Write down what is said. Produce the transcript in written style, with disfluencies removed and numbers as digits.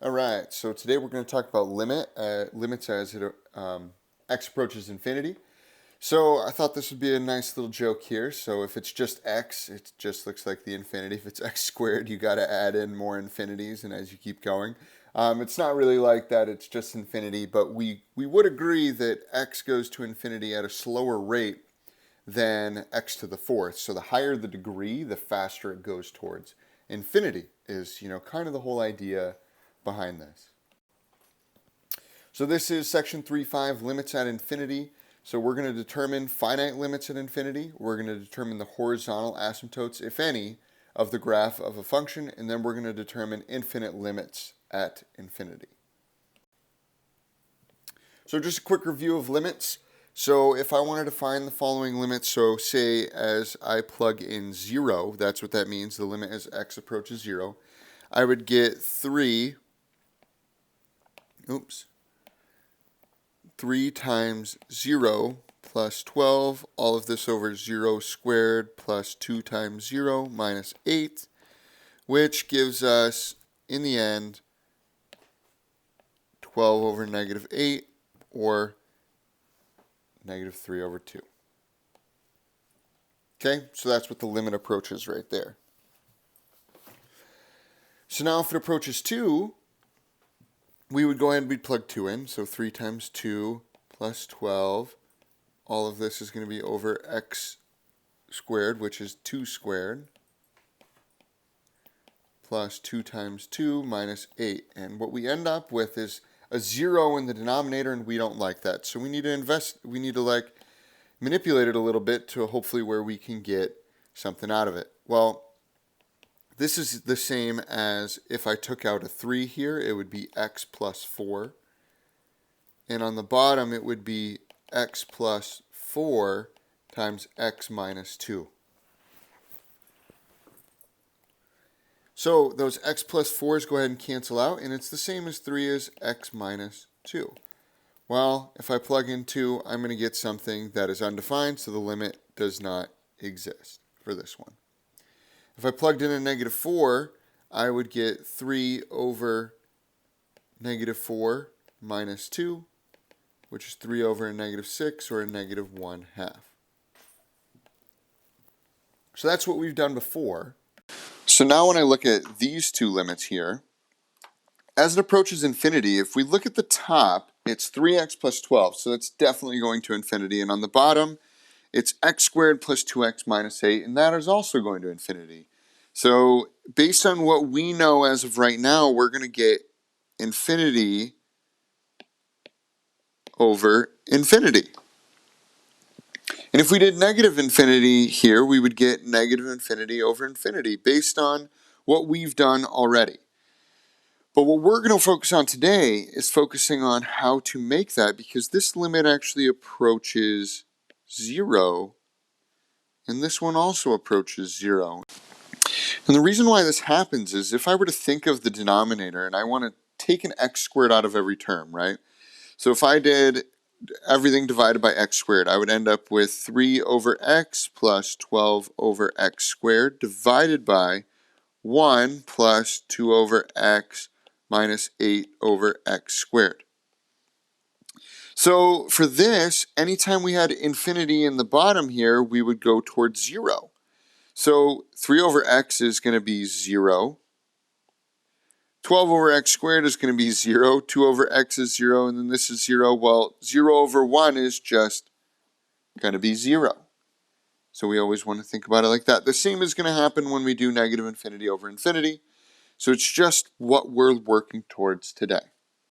Alright, so today we're going to talk about limits as x approaches infinity. So I thought this would be a nice little joke here. So if it's just x, it just looks like the infinity. If it's x squared, you got to add in more infinities, and as you keep going. It's not really like that, it's just infinity, but we would agree that x goes to infinity at a slower rate than x to the fourth. So the higher the degree, the faster it goes towards infinity is, kind of the whole idea behind this. So this is section 3.5, limits at infinity. So we're going to determine finite limits at infinity. We're going to determine the horizontal asymptotes, if any, of the graph of a function, and then we're going to determine infinite limits at infinity. So just a quick review of limits. So if I wanted to find the following limits, so say as I plug in 0, that's what that means, the limit as x approaches 0, I would get 3 times 0 plus 12, all of this over 0 squared plus 2 times 0 minus 8, which gives us, in the end, 12 over negative 8, or negative 3 over 2. Okay, so that's what the limit approaches right there. So now if it approaches 2, we would go ahead and we'd plug 2 in. So 3 times 2 plus 12. All of this is going to be over x squared, which is 2 squared, plus 2 times 2 minus 8. And what we end up with is a 0 in the denominator, and we don't like that. So we need to manipulate it a little bit to hopefully where we can get something out of it. Well, this is the same as if I took out a 3 here, it would be x plus 4. And on the bottom, it would be x plus 4 times x minus 2. So those x plus 4's go ahead and cancel out, and it's the same as 3 is x minus 2. Well, if I plug in 2, I'm going to get something that is undefined, so the limit does not exist for this one. If I plugged in a negative 4, I would get 3 over negative 4 minus 2, which is 3 over a negative 6, or a negative 1/2. So that's what we've done before. So now when I look at these two limits here, as it approaches infinity, if we look at the top, it's 3x plus 12, so that's definitely going to infinity. And on the bottom, it's x squared plus 2x minus 8, and that is also going to infinity. So based on what we know as of right now, we're going to get infinity over infinity. And if we did negative infinity here, we would get negative infinity over infinity based on what we've done already. But what we're going to focus on today is focusing on how to make that, because this limit actually approaches 0, and this one also approaches 0. And the reason why this happens is if I were to think of the denominator and I want to take an x squared out of every term, right? So if I did everything divided by x squared, I would end up with 3 over x plus 12 over x squared divided by 1 plus 2 over x minus 8 over x squared. So for this, anytime we had infinity in the bottom here, we would go towards 0. So 3 over x is going to be 0. 12 over x squared is going to be 0. 2 over x is 0, and then this is 0. Well, 0 over 1 is just going to be 0. So we always want to think about it like that. The same is going to happen when we do negative infinity over infinity. So it's just what we're working towards today.